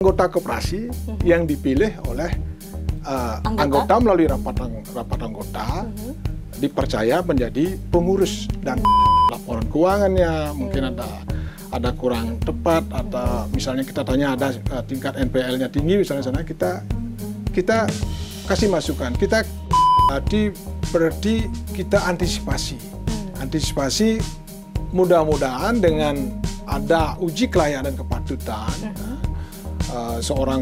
Anggota koperasi yang dipilih oleh anggota melalui rapat anggota dipercaya menjadi pengurus, dan laporan keuangannya mungkin ada kurang tepat, atau misalnya kita tanya ada tingkat NPL-nya tinggi misalnya sana, kita kasih masukan, kita berarti kita antisipasi mudah-mudahan dengan ada uji kelayakan dan kepatutan seorang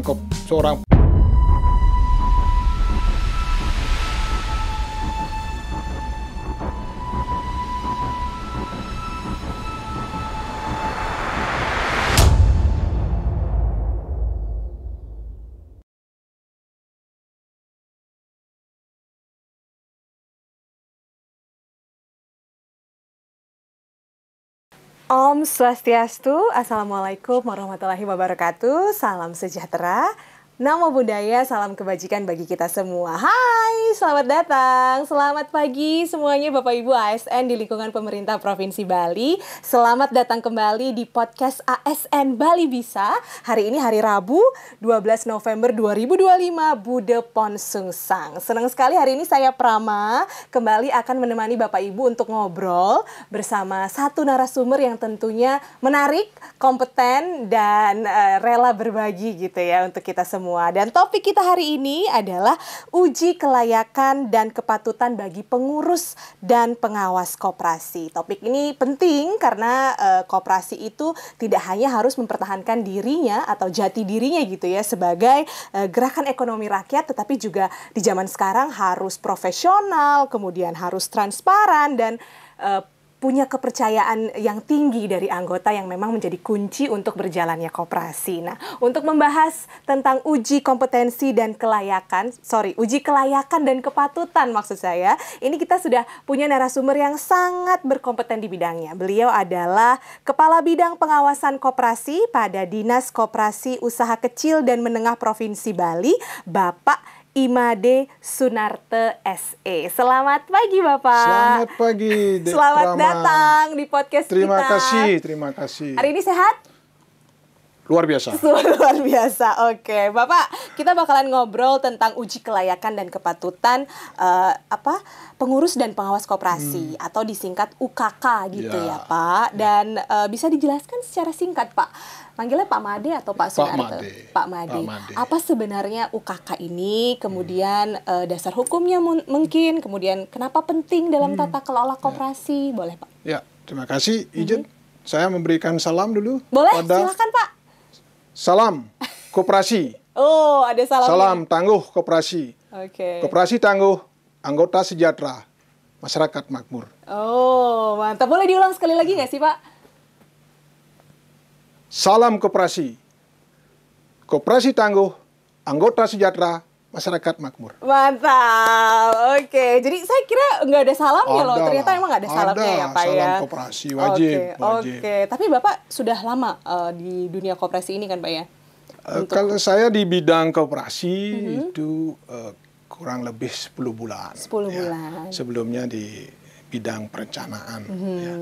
Om Swastiastu, Assalamualaikum warahmatullahi wabarakatuh, salam sejahtera, namo buddhaya, salam kebajikan bagi kita semua. Hai, selamat datang, selamat pagi semuanya Bapak Ibu ASN di lingkungan pemerintah Provinsi Bali. Selamat datang kembali di podcast ASN Bali Bisa. Hari ini hari Rabu, 12 November 2025, Bude Pon Sungsang. Senang sekali hari ini saya Prama kembali akan menemani Bapak Ibu untuk ngobrol bersama satu narasumber yang tentunya menarik, kompeten, dan rela berbagi gitu ya untuk kita semua. Dan topik kita hari ini adalah uji kelayakan dan kepatutan bagi pengurus dan pengawas koperasi. Topik ini penting karena koperasi itu tidak hanya harus mempertahankan dirinya atau jati dirinya gitu ya sebagai gerakan ekonomi rakyat, tetapi juga di zaman sekarang harus profesional, kemudian harus transparan, dan punya kepercayaan yang tinggi dari anggota yang memang menjadi kunci untuk berjalannya koperasi. Nah, untuk membahas tentang uji kompetensi dan uji kelayakan dan kepatutan maksud saya, ini kita sudah punya narasumber yang sangat berkompeten di bidangnya. Beliau adalah Kepala Bidang Pengawasan Koperasi pada Dinas Koperasi Usaha Kecil dan Menengah Provinsi Bali, Bapak Imade Sunarte SE. Selamat pagi Bapak. Selamat pagi. Selamat datang di podcast terima kita. Terima kasih. Hari ini sehat? Luar biasa. Luar biasa. Oke, Bapak, kita bakalan ngobrol tentang uji kelayakan dan kepatutan pengurus dan pengawas koperasi atau disingkat UKK gitu ya Pak. Dan bisa dijelaskan secara singkat Pak. Manggilnya Pak Made atau Pak Sunarte? Pak Made. Apa sebenarnya UKK ini? Kemudian dasar hukumnya mungkin, kemudian kenapa penting dalam tata kelola koperasi? Boleh Pak? Ya, terima kasih. Izin saya memberikan salam dulu. Boleh, silakan Pak. Salam koperasi. Oh, ada salam. Salam tangguh koperasi. Oke. Koperasi tangguh, anggota sejahtera, masyarakat makmur. Oh, mantap. Boleh diulang sekali lagi nggak sih Pak? Salam koperasi. Koperasi tangguh, anggota sejahtera, masyarakat makmur. Mantap. Oke, jadi saya kira nggak ada salamnya loh. Ternyata emang nggak ada salamnya ya Pak ya. Salam koperasi wajib. Oke. Tapi Bapak sudah lama di dunia koperasi ini kan Pak ya? Kalau saya di bidang koperasi itu kurang lebih 10 bulan. 10 bulan. Sebelumnya di bidang perencanaan. Ya.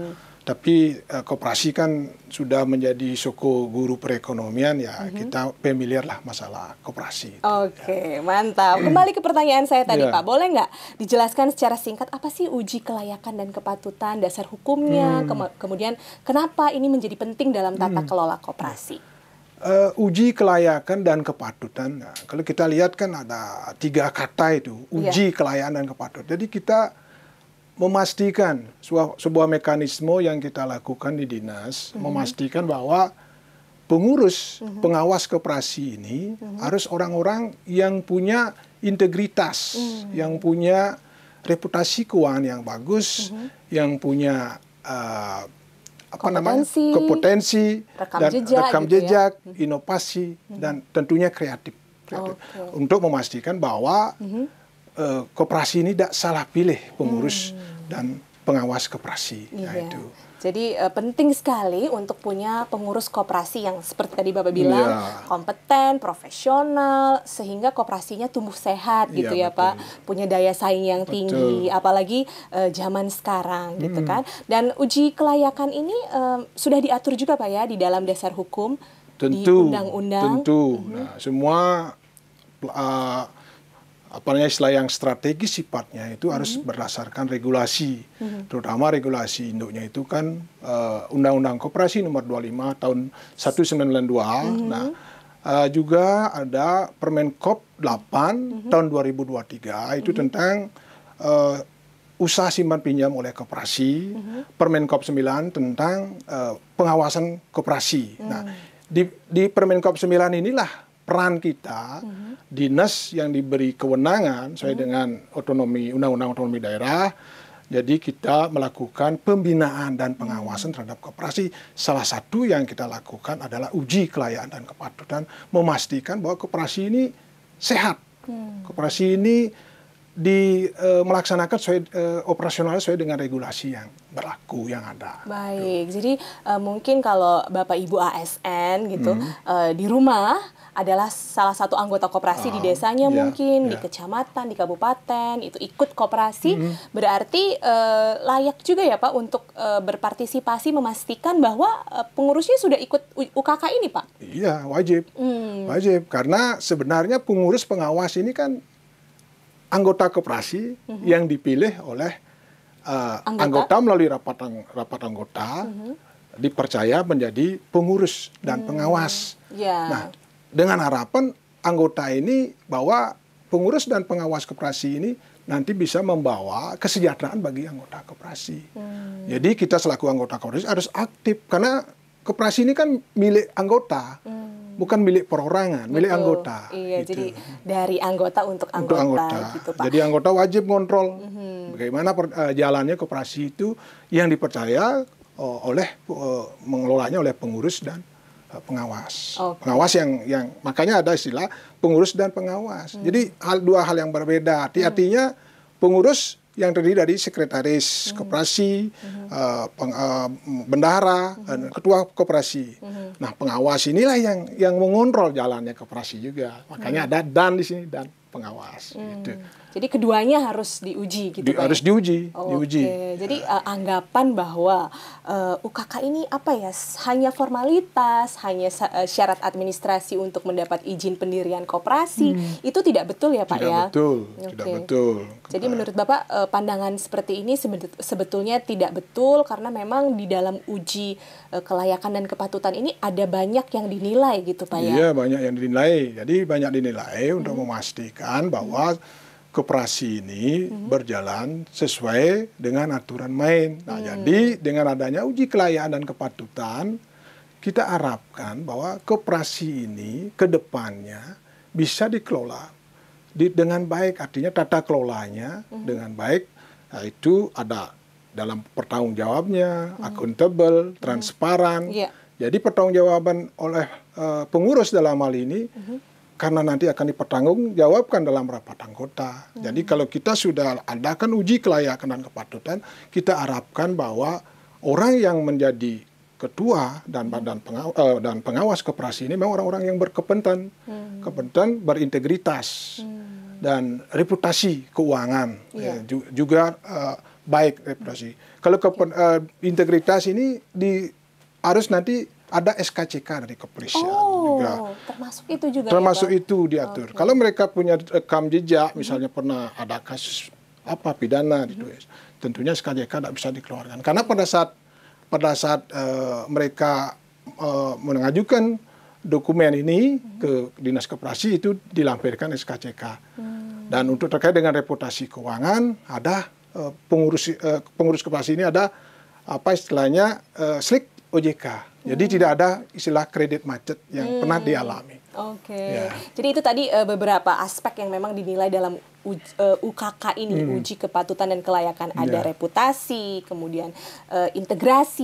Tapi koperasi kan sudah menjadi suku guru perekonomian ya, kita familiar lah masalah koperasi. Oke, mantap. Kembali ke pertanyaan saya tadi Pak, boleh nggak dijelaskan secara singkat apa sih uji kelayakan dan kepatutan, dasar hukumnya, kemudian kenapa ini menjadi penting dalam tata kelola koperasi? Uji kelayakan dan kepatutan, nah, kalau kita lihat kan ada 3 kata itu, uji kelayakan dan kepatutan. Jadi kita memastikan sebuah mekanisme yang kita lakukan di dinas, memastikan bahwa pengurus pengawas koperasi ini harus orang-orang yang punya integritas, yang punya reputasi keuangan yang bagus, yang punya kompetensi, rekam jejak, inovasi, dan tentunya kreatif. Untuk memastikan bahwa koperasi ini tidak salah pilih pengurus dan pengawas koperasi. Itu. Jadi penting sekali untuk punya pengurus koperasi yang seperti tadi Bapak bilang kompeten, profesional, sehingga koperasinya tumbuh sehat gitu ya betul. Pak. Punya daya saing yang tinggi, apalagi zaman sekarang gitu kan. Dan uji kelayakan ini sudah diatur juga Pak ya di dalam dasar hukum. di tentu, undang-undang? tentu. Nah, semua apa namanya istilah yang strategis sifatnya itu harus berdasarkan regulasi, terutama regulasi induknya itu kan Undang-Undang Koperasi Nomor 25 tahun 1992. Nah, juga ada Permenkop 8 tahun 2023 itu tentang usaha simpan pinjam oleh koperasi, Permenkop 9 tentang pengawasan koperasi. Nah, di Permenkop 9 inilah peran kita, dinas yang diberi kewenangan sesuai dengan otonomi Undang-Undang Otonomi Daerah. Jadi kita melakukan pembinaan dan pengawasan terhadap koperasi. Salah satu yang kita lakukan adalah uji kelayakan dan kepatutan, memastikan bahwa koperasi ini sehat. Koperasi ini melaksanakan operasional sesuai dengan regulasi yang berlaku yang ada. Baik, jadi mungkin kalau Bapak Ibu ASN gitu di rumah adalah salah satu anggota koperasi di desanya mungkin, di kecamatan, di kabupaten, itu ikut koperasi, berarti layak juga ya Pak untuk berpartisipasi memastikan bahwa pengurusnya sudah ikut UKK ini Pak? Iya, wajib. Wajib, karena sebenarnya pengurus pengawas ini kan anggota koperasi yang dipilih oleh anggota melalui rapat anggota, dipercaya menjadi pengurus dan pengawas. Nah, dengan harapan anggota ini bahwa pengurus dan pengawas koperasi ini nanti bisa membawa kesejahteraan bagi anggota koperasi. Jadi kita selaku anggota koperasi harus aktif karena koperasi ini kan milik anggota. Bukan milik perorangan, milik anggota. Iya, gitu. jadi dari anggota untuk anggota. Gitu, Pak. Jadi anggota wajib kontrol bagaimana jalannya koperasi itu yang dipercaya oleh mengelolanya oleh pengurus dan pengawas. Pengawas yang makanya ada istilah pengurus dan pengawas. Jadi dua hal yang berbeda. Artinya pengurus yang terdiri dari sekretaris koperasi, bendahara, ketua koperasi. Nah, pengawas inilah yang mengontrol jalannya koperasi juga. Makanya ada dan di sini dan pengawas. Gitu. Jadi keduanya harus diuji gitu Pak? Harus diuji. Oke. Jadi anggapan bahwa UKK ini apa ya, hanya formalitas, hanya syarat administrasi untuk mendapat izin pendirian koperasi, itu tidak betul ya Pak ya? Tidak betul. Jadi menurut Bapak pandangan seperti ini sebetulnya tidak betul karena memang di dalam uji kelayakan dan kepatutan ini ada banyak yang dinilai gitu Pak ya? Iya, banyak yang dinilai. Jadi banyak dinilai untuk memastikan bahwa koperasi ini berjalan sesuai dengan aturan main. Nah, jadi dengan adanya uji kelayakan dan kepatutan, kita harapkan bahwa koperasi ini ke depannya bisa dikelola dengan baik. Artinya tata kelolanya dengan baik. Nah, itu ada dalam pertanggungjawabnya, akuntabel, transparan. Jadi pertanggungjawaban oleh pengurus dalam hal ini karena nanti akan dipertanggungjawabkan dalam rapat anggota. Jadi kalau kita sudah adakan uji kelayakan dan kepatutan, kita harapkan bahwa orang yang menjadi ketua dan pengawas koperasi ini memang orang-orang yang berkompeten, berintegritas dan reputasi keuangan juga baik reputasi. Kalau integritas ini harus nanti ada SKCK dari kepolisian juga. Termasuk itu juga. Termasuk ya, itu diatur. Kalau mereka punya rekam jejak, misalnya pernah ada kasus pidana ditulis, tentunya SKCK tidak bisa dikeluarkan. Karena pada saat mereka mengajukan dokumen ini ke Dinas Koperasi itu dilampirkan SKCK. Dan untuk terkait dengan reputasi keuangan ada pengurus koperasi ini ada istilahnya slik OJK. Jadi tidak ada istilah kredit macet yang pernah dialami. Jadi itu tadi beberapa aspek yang memang dinilai dalam UKK ini, uji kepatutan dan kelayakan. Ada reputasi, kemudian integritas,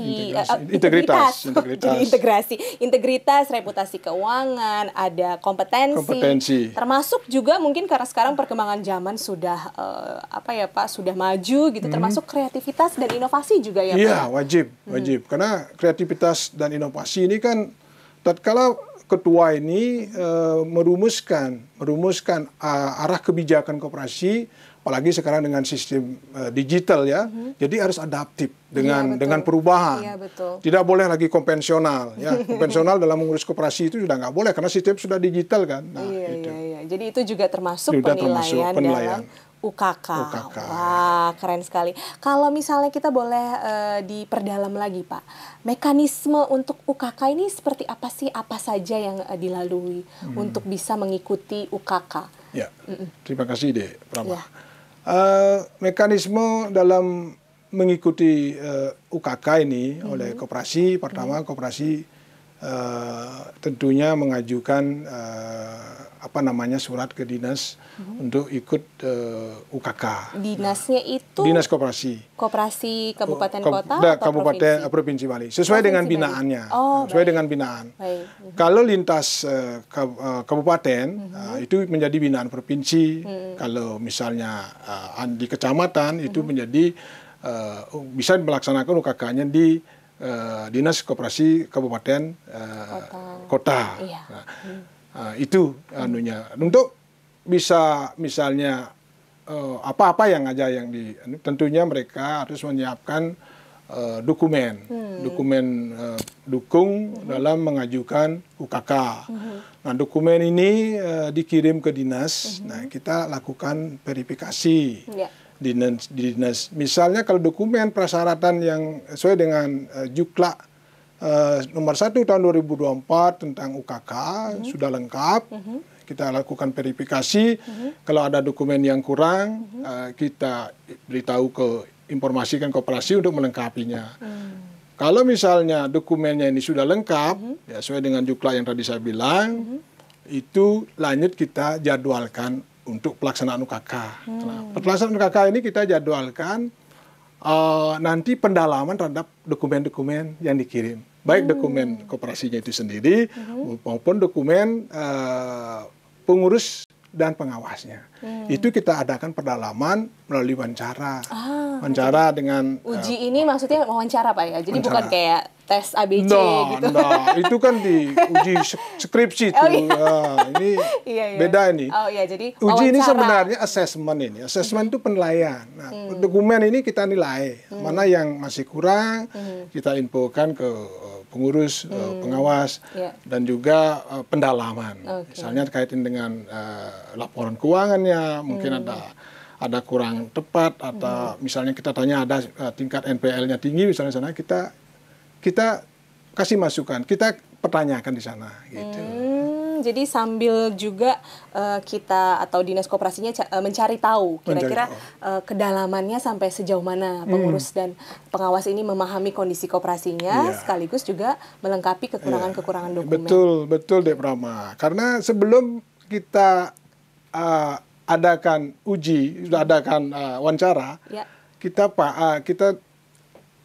reputasi keuangan, ada kompetensi. Termasuk juga mungkin karena sekarang perkembangan zaman sudah sudah maju gitu, termasuk kreativitas dan inovasi juga ya Pak. Iya, wajib. Karena kreativitas dan inovasi ini kan tatkala ketua ini merumuskan arah kebijakan koperasi apalagi sekarang dengan sistem digital ya, jadi harus adaptif dengan perubahan. Iya, betul. Tidak boleh lagi konvensional ya. Konvensional dalam mengurus koperasi itu sudah nggak boleh karena sistem sudah digital kan. Nah, itu. Iya. Jadi itu juga termasuk Sudah penilaian dalam UKK. Wah, keren sekali. Kalau misalnya kita boleh diperdalam lagi, Pak, mekanisme untuk UKK ini seperti apa sih? Apa saja yang dilalui untuk bisa mengikuti UKK? Ya, terima kasih Dek Prama. Ya. Mekanisme dalam mengikuti UKK ini oleh koperasi, pertama koperasi tentunya mengajukan surat ke dinas untuk ikut UKK. Dinasnya itu Dinas Koperasi. Koperasi kabupaten kota atau Kabupaten Provinsi Bali. Sesuai dengan binaannya. Sesuai dengan binaan. Baik. Kalau lintas kabupaten itu menjadi binaan provinsi. Kalau misalnya di kecamatan itu menjadi bisa melaksanakan UKK-nya di Dinas Koperasi Kabupaten Kota. Iya. Itu anunya. Untuk bisa misalnya apa-apa yang tentunya mereka harus menyiapkan dokumen dukung dalam mengajukan UKK. Nah, dokumen ini dikirim ke dinas. Nah, kita lakukan verifikasi. Di dinas. Misalnya kalau dokumen persyaratan yang sesuai dengan Jukla nomor 1 tahun 2024 tentang UKK sudah lengkap, kita lakukan verifikasi. Kalau ada dokumen yang kurang, kita beritahu informasikan koperasi untuk melengkapinya. Kalau misalnya dokumennya ini sudah lengkap, ya sesuai dengan Jukla yang tadi saya bilang, itu lanjut kita jadwalkan untuk pelaksanaan UKK. Nah, pelaksanaan UKK ini kita jadwalkan nanti pendalaman terhadap dokumen-dokumen yang dikirim. Baik dokumen koperasinya itu sendiri maupun dokumen pengurus dan pengawasnya. Itu kita adakan pendalaman melalui wawancara. Wawancara dengan uji ini maksudnya wawancara Pak ya. Jadi bukan kayak tes ABC gitu. Itu kan di uji skripsi itu. Ini beda ini. Jadi uji ini sebenarnya assessment ini. Assessment itu penilaian. Nah, dokumen ini kita nilai mana yang masih kurang, kita infokan ke pengurus, pengawas, dan juga pendalaman. Misalnya kaitan dengan laporan keuangannya, mungkin ada kurang tepat, atau misalnya kita tanya ada tingkat NPL-nya tinggi, misalnya sana kita kasih masukan, kita pertanyakan di sana. Gitu. Jadi sambil juga kita atau dinas koperasinya mencari tahu kira-kira kedalamannya sampai sejauh mana pengurus dan pengawas ini memahami kondisi koperasinya, sekaligus juga melengkapi kekurangan-kekurangan dokumen. Betul Dek Prama. Karena sebelum kita adakan uji, sudah adakan wawancara, kita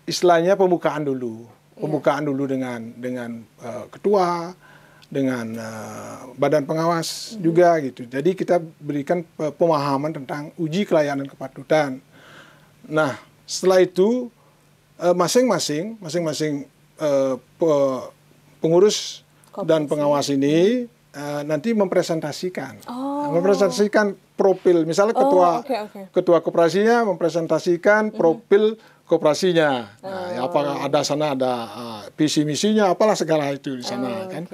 istilahnya pembukaan dulu dengan ketua, dengan badan pengawas juga gitu. Jadi kita berikan pemahaman tentang uji kelayakan kepatutan. Nah, setelah itu masing-masing pengurus dan pengawas ini nanti mempresentasikan profil. Misalnya ketua koperasinya mempresentasikan profil koperasinya. Apakah ada visi misinya, apalah segala itu di sana kan.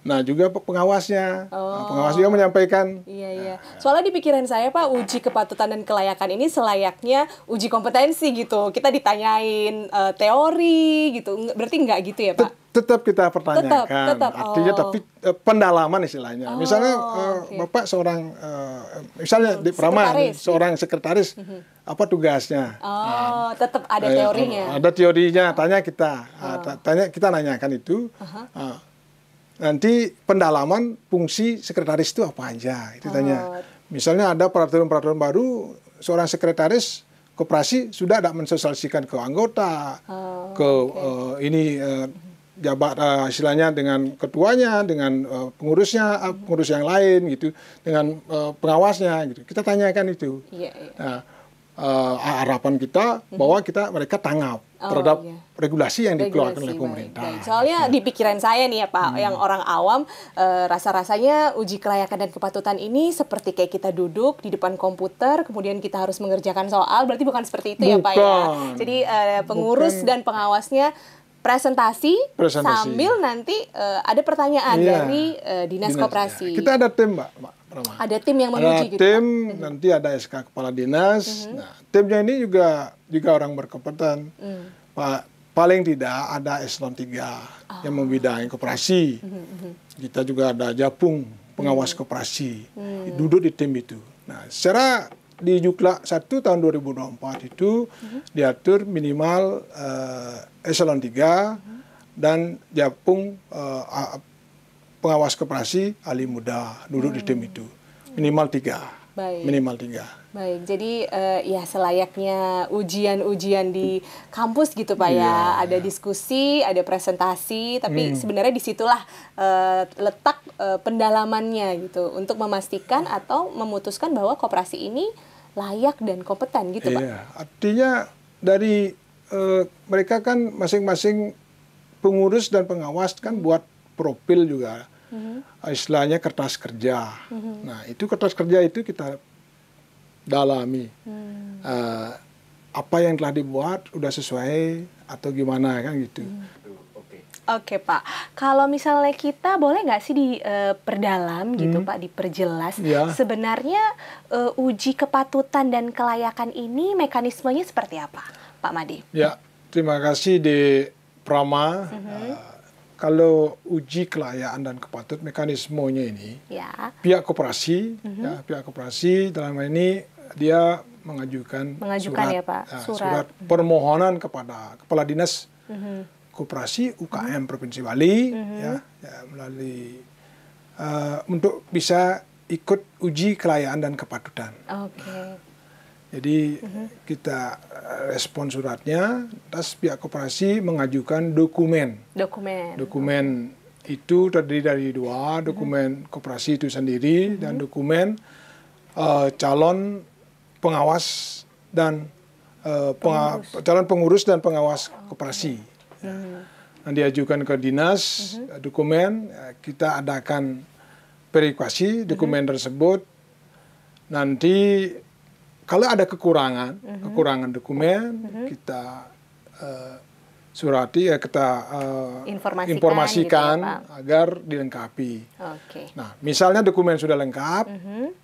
Nah, juga pengawasnya. Pengawas juga menyampaikan. Iya. Soalnya di pikiran saya Pak, uji kepatutan dan kelayakan ini selayaknya uji kompetensi gitu. Kita ditanyain teori gitu. Berarti enggak gitu ya Pak? Tetap kita pertanyakan. Tetap. Artinya tapi pendalaman istilahnya. Misalnya Bapak seorang misalnya di Prama seorang sekretaris, apa tugasnya? Tetap ada teorinya. Ada teorinya, kita nanyakan itu. Nanti pendalaman fungsi sekretaris itu apa aja, itu tanya. Misalnya ada peraturan-peraturan baru, seorang sekretaris koperasi sudah tidak mensosialisasikan ke anggota, jabat istilahnya dengan ketuanya, dengan pengurus yang lain gitu, dengan pengawasnya gitu. Kita tanyakan itu. Nah, harapan kita bahwa mereka tanggap terhadap iya. regulasi yang dikeluarkan oleh Regulasi, pemerintah. baik. Soalnya di pikiran saya nih ya Pak, yang orang awam, rasa-rasanya uji kelayakan dan kepatutan ini seperti kayak kita duduk di depan komputer, kemudian kita harus mengerjakan soal, berarti bukan seperti itu ya Pak ya. Bukan. Jadi pengurus dan pengawasnya presentasi sambil nanti ada pertanyaan dari Dinas Koperasi. Kita ada tim, Mbak Rama. Ada tim yang menguji gitu, tim, Pak? nanti ada SK Kepala Dinas. Nah, timnya ini juga orang berkompeten. Paling tidak ada eselon 3 yang membidangi koperasi. Kita juga ada Japung, pengawas koperasi. Duduk di tim itu. Nah, secara di Jukla 1 tahun 2024 itu diatur minimal eselon 3 dan Japung pengawas koperasi ahli muda duduk di tim itu. Minimal 3. Baik. Minimal 3. Baik, jadi ya selayaknya ujian-ujian di kampus gitu Pak ya. Ada diskusi, ada presentasi, tapi sebenarnya disitulah letak pendalamannya gitu. Untuk memastikan atau memutuskan bahwa koperasi ini layak dan kompeten gitu Pak. Iya, artinya dari mereka kan masing-masing pengurus dan pengawas kan buat profil juga. Istilahnya kertas kerja. Nah, itu kertas kerja itu kita dalami. Apa yang telah dibuat udah sesuai atau gimana kan gitu. Oke Pak, kalau misalnya kita boleh nggak sih diperdalam gitu Pak, diperjelas sebenarnya uji kepatutan dan kelayakan ini mekanismenya seperti apa Pak Made? Ya, terima kasih di Prama. Kalau uji kelayakan dan kepatutan mekanismenya ini, pihak koperasi, pihak koperasi dalam hal ini dia mengajukan surat, ya Pak, surat permohonan kepada Kepala Dinas Koperasi UKM Provinsi Bali, melalui untuk bisa ikut uji kelayakan dan kepatutan. Jadi kita respon suratnya, terus pihak koperasi mengajukan dokumen. Dokumen itu terdiri dari 2, dokumen koperasi itu sendiri dan dokumen calon pengawas dan calon pengurus dan pengawas koperasi. Yang diajukan ke dinas dokumen, kita adakan verifikasi dokumen tersebut. Nanti kalau ada kekurangan dokumen, kita surati kita informasikan gitu ya, agar dilengkapi. Nah, misalnya dokumen sudah lengkap,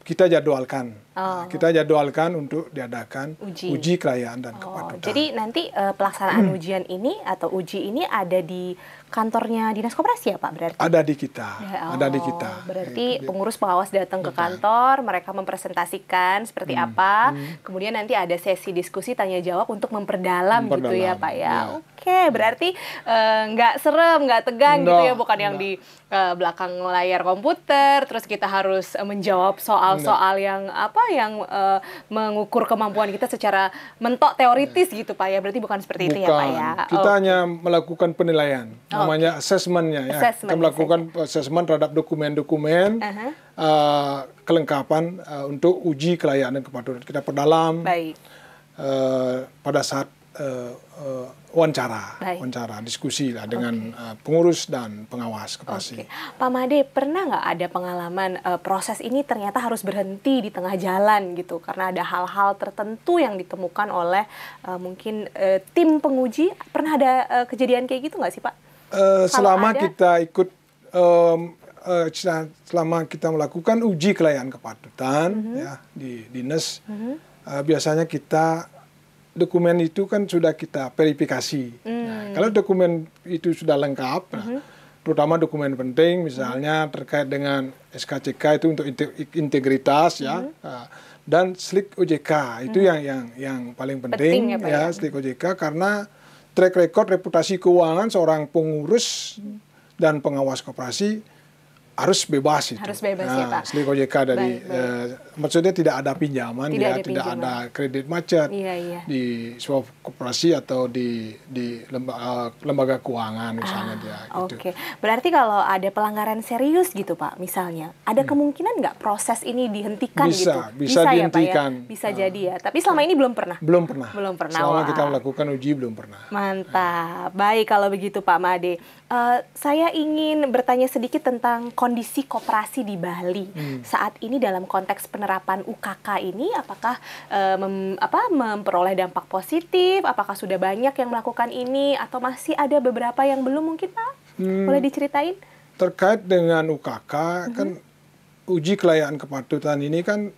kita jadwalkan. Kita jadwalkan untuk diadakan uji kelayakan dan kepatutan. Jadi nanti pelaksanaan ujian ini atau uji ini ada di kantornya Dinas Koperasi ya Pak berarti? Ada di kita. Ada di kita. Berarti pengurus pengawas datang ke kantor, mereka mempresentasikan seperti apa, kemudian nanti ada sesi diskusi tanya jawab untuk memperdalam gitu ya Pak ya. Oke, berarti nggak serem, nggak tegang gitu ya, bukan yang di belakang layar komputer, terus kita harus menjawab soal-soal yang mengukur kemampuan kita secara mentok teoritis gitu Pak ya. Berarti bukan seperti itu ya Pak ya. Kita hanya melakukan penilaian. Namanya assessment-nya ya. Kita melakukan assessment terhadap dokumen-dokumen kelengkapan untuk uji kelayakan dan kepatutan. Kita perdalam pada saat wawancara, diskusi lah dengan pengurus dan pengawas koperasi. Pak Made, pernah nggak ada pengalaman proses ini ternyata harus berhenti di tengah jalan gitu karena ada hal-hal tertentu yang ditemukan oleh mungkin tim penguji? Pernah ada kejadian kayak gitu nggak sih Pak? Selama kita ikut, selama kita melakukan uji kelayakan kepatutan ya di dinas, biasanya kita dokumen itu kan sudah kita verifikasi. Nah, kalau dokumen itu sudah lengkap, terutama dokumen penting, misalnya terkait dengan SKCK itu untuk integritas ya, dan SLIK OJK itu yang paling penting ya, SLIK OJK karena track record reputasi keuangan seorang pengurus dan pengawas koperasi harus bebas itu. Harus bebas ya Pak. Slik OJK dari maksudnya tidak ada pinjaman, tidak ada kredit macet di sebuah koperasi atau di lembaga keuangan misalnya dia. Gitu. Oke, berarti kalau ada pelanggaran serius gitu Pak, misalnya, ada kemungkinan nggak proses ini dihentikan gitu? Bisa dihentikan. Ya, Pak, ya? Bisa jadi ya. Tapi selama ini belum pernah. Belum pernah. Selama Wah. kita melakukan uji belum pernah. Mantap. Baik kalau begitu Pak Made. Saya ingin bertanya sedikit tentang kondisi koperasi di Bali saat ini dalam konteks penerapan UKK ini, apakah memperoleh dampak positif? Apakah sudah banyak yang melakukan ini atau masih ada beberapa yang belum mungkin Pak? Boleh diceritain? Terkait dengan UKK kan uji kelayaan kepatutan ini kan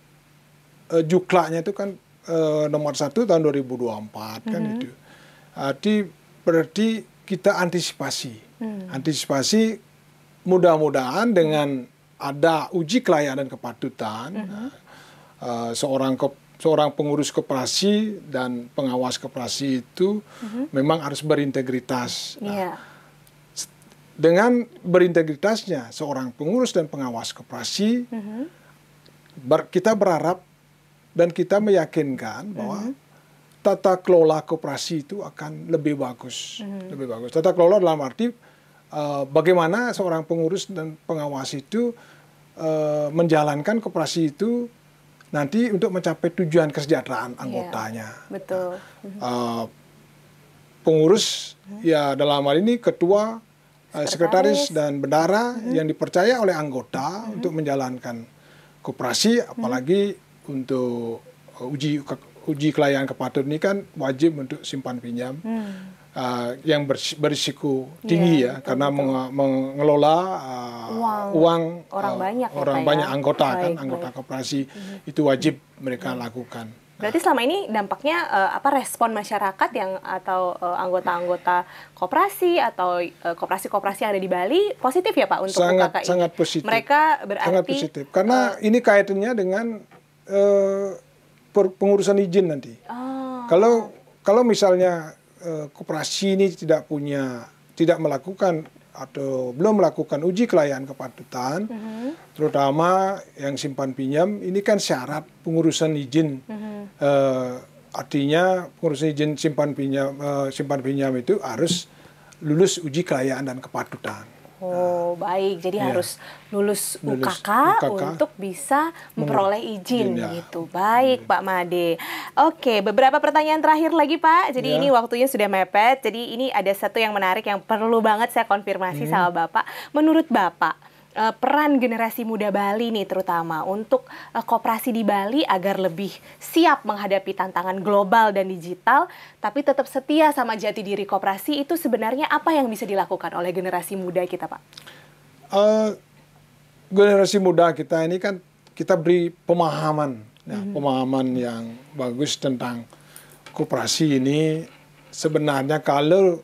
juklaknya itu kan nomor 1 tahun 2024 kan itu. Berarti kita antisipasi. Antisipasi mudah-mudahan dengan ada uji kelayaan dan kepatutan, seorang pengurus koperasi dan pengawas koperasi itu memang harus berintegritas. Dengan berintegritasnya seorang pengurus dan pengawas koperasi, kita berharap dan kita meyakinkan bahwa tata kelola koperasi itu akan lebih bagus. Lebih bagus. Tata kelola dalam arti bagaimana seorang pengurus dan pengawas itu menjalankan koperasi itu nanti untuk mencapai tujuan kesejahteraan anggotanya. Betul. Pengurus ya dalam hal ini ketua, sekretaris dan bendahara yang dipercaya oleh anggota untuk menjalankan koperasi, apalagi untuk uji kelayaan kepatutan ini kan wajib untuk simpan pinjam. Yang berisiko tinggi karena mengelola uang orang banyak anggota anggota koperasi itu wajib mereka lakukan. Berarti selama ini dampaknya respon masyarakat atau anggota-anggota koperasi atau koperasi-koperasi yang ada di Bali positif ya Pak untuk UKK ini? Sangat positif. Mereka berarti sangat positif karena ini kaitannya dengan pengurusan izin nanti. Kalau misalnya koperasi ini tidak melakukan atau belum melakukan uji kelayaan kepatutan, terutama yang simpan pinjam, ini kan syarat pengurusan izin. Artinya pengurusan izin simpan pinjam itu harus lulus uji kelayaan dan kepatutan. Baik. Jadi harus lulus UKK untuk bisa memperoleh izin gitu. Baik, Pak Made. Oke, beberapa pertanyaan terakhir lagi, Pak. Jadi ini waktunya sudah mepet. Jadi ini ada satu yang menarik yang perlu banget saya konfirmasi sama Bapak. Menurut Bapak, peran generasi muda Bali nih terutama untuk koperasi di Bali agar lebih siap menghadapi tantangan global dan digital, tapi tetap setia sama jati diri koperasi, itu sebenarnya apa yang bisa dilakukan oleh generasi muda kita, Pak? Generasi muda kita ini kan kita beri pemahaman, pemahaman yang bagus tentang koperasi ini. Sebenarnya kalau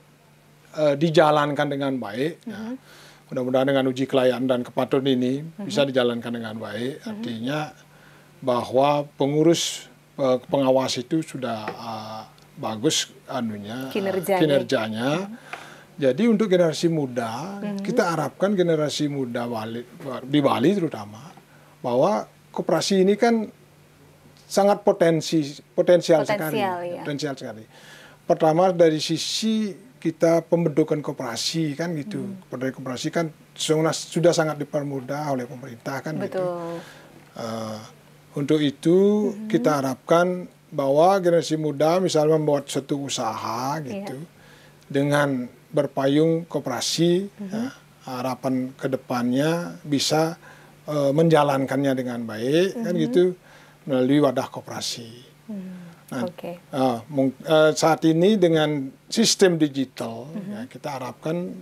dijalankan dengan baik, mudah-mudahan dengan uji kelayaan dan kepatutan ini bisa dijalankan dengan baik. Artinya bahwa pengurus pengawas itu sudah bagus kinerjanya. Jadi untuk generasi muda, kita harapkan generasi muda di Bali terutama bahwa koperasi ini kan sangat potensial sekali. Potensial sekali. Pertama dari sisi kita pembentukan koperasi kan gitu. Pembentukan koperasi kan sudah sangat dipermudah oleh pemerintah kan. Betul. Gitu. Untuk itu kita harapkan bahwa generasi muda misalnya membuat suatu usaha gitu dengan berpayung koperasi, harapan kedepannya bisa menjalankannya dengan baik kan gitu melalui wadah koperasi. Saat ini dengan sistem digital kita harapkan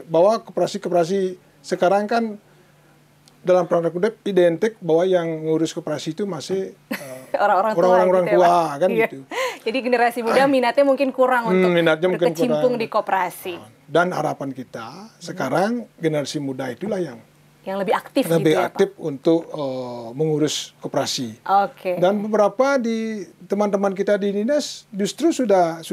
bahwa koperasi sekarang kan dalam tanda kutip identik bahwa yang ngurus koperasi itu masih orang-orang tua kan gitu. Jadi generasi muda minatnya mungkin kurang untuk berkecimpung di koperasi. Dan harapan kita sekarang generasi muda itulah yang lebih aktif untuk mengurus koperasi. Oke. Dan beberapa di teman-teman kita di dinas justru sudah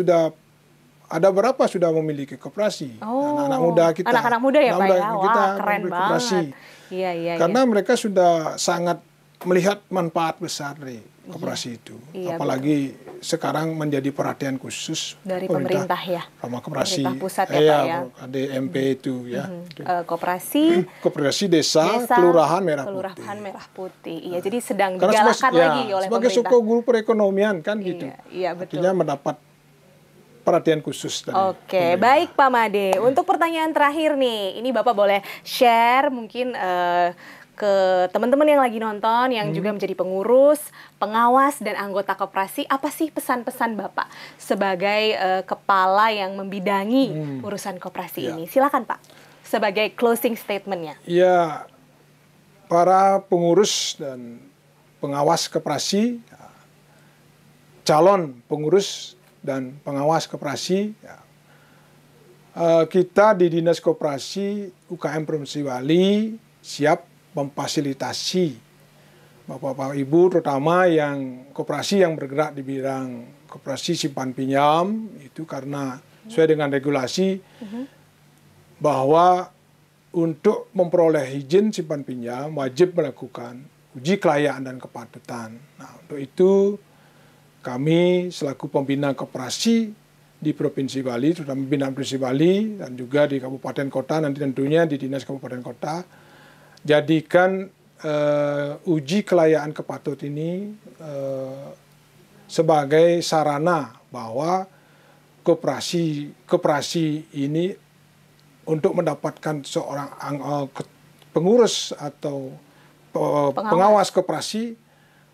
ada berapa sudah memiliki koperasi? Oh, Anak-anak muda kita. Anak-anak muda ya, Pak ya? Kita Wah, keren memiliki koperasi. banget. Iya, iya, Karena iya. mereka sudah sangat melihat manfaat besar dari koperasi itu. Iya, Apalagi sekarang menjadi perhatian khusus dari pemerintah ya. Sama koperasi. Pemerintah pusat ya, Pak ya. Ada MP itu ya. Koperasi Koperasi desa, kelurahan merah Kelurahan putih. Merah Putih. Iya, jadi sedang Karena digalakan lagi oleh sebagai pemerintah. soko guru perekonomian kan gitu. Iya, betul. Artinya mendapat perhatian khusus dari Oke, pemerintah. baik Pak Made. Untuk pertanyaan terakhir nih, ini Bapak boleh share mungkin ke teman-teman yang lagi nonton, yang juga menjadi pengurus, pengawas, dan anggota koperasi, apa sih pesan-pesan Bapak sebagai kepala yang membidangi urusan koperasi ini? Silakan Pak, sebagai closing statement-nya. Ya, para pengurus dan pengawas koperasi, calon pengurus dan pengawas koperasi, kita di Dinas Koperasi UKM Provinsi Bali siap memfasilitasi Bapak-Bapak Ibu, terutama yang koperasi yang bergerak di bidang koperasi simpan pinjam, itu karena sesuai dengan regulasi bahwa untuk memperoleh izin simpan pinjam wajib melakukan uji kelayakan dan kepatutan. Nah, untuk itu kami selaku pembina koperasi di Provinsi Bali, terutama pembinaan Provinsi Bali dan juga di kabupaten kota, nanti tentunya di Dinas Kabupaten Kota, jadikan uji kelayakan kepatutan ini sebagai sarana bahwa koperasi ini untuk mendapatkan seorang pengurus atau pengawas koperasi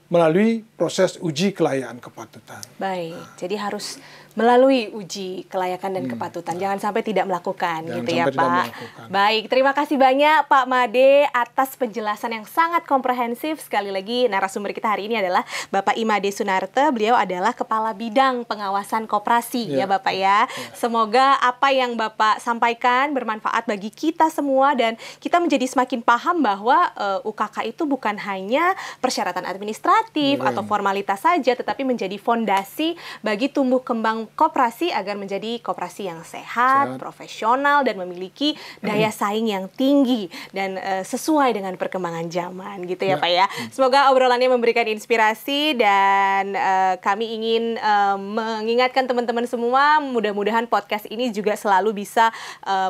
melalui proses uji kelayakan kepatutan. Baik, jadi harus melalui uji kelayakan dan kepatutan. Jangan sampai tidak melakukan, gitu ya Pak. Baik, terima kasih banyak Pak Made atas penjelasan yang sangat komprehensif. Sekali lagi narasumber kita hari ini adalah Bapak Imade Sunarte. Beliau adalah Kepala Bidang Pengawasan Koperasi ya Bapak ya. Semoga apa yang Bapak sampaikan bermanfaat bagi kita semua dan kita menjadi semakin paham bahwa UKK itu bukan hanya persyaratan administratif atau formalitas saja, tetapi menjadi fondasi bagi tumbuh kembang koperasi agar menjadi koperasi yang sehat, profesional, dan memiliki daya saing yang tinggi dan sesuai dengan perkembangan zaman, gitu ya Pak ya. Semoga obrolannya memberikan inspirasi dan kami ingin mengingatkan teman-teman semua, mudah-mudahan podcast ini juga selalu bisa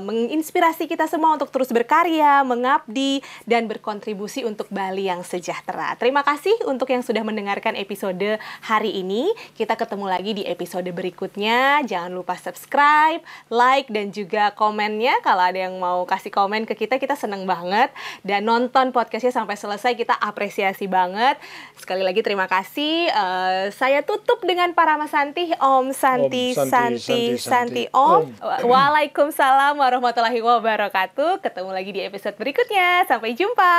menginspirasi kita semua untuk terus berkarya, mengabdi, dan berkontribusi untuk Bali yang sejahtera. Terima kasih untuk yang sudah mendengarkan episode hari ini. Kita ketemu lagi di episode berikutnya. Jangan lupa subscribe, like, dan juga komennya. Kalau ada yang mau kasih komen ke kita seneng banget. Dan nonton podcastnya sampai selesai, kita apresiasi banget. Sekali lagi terima kasih. Saya tutup dengan Paramasanti. Om Santi, Santi, Om. Waalaikumsalam warahmatullahi wabarakatuh. Ketemu lagi di episode berikutnya. Sampai jumpa.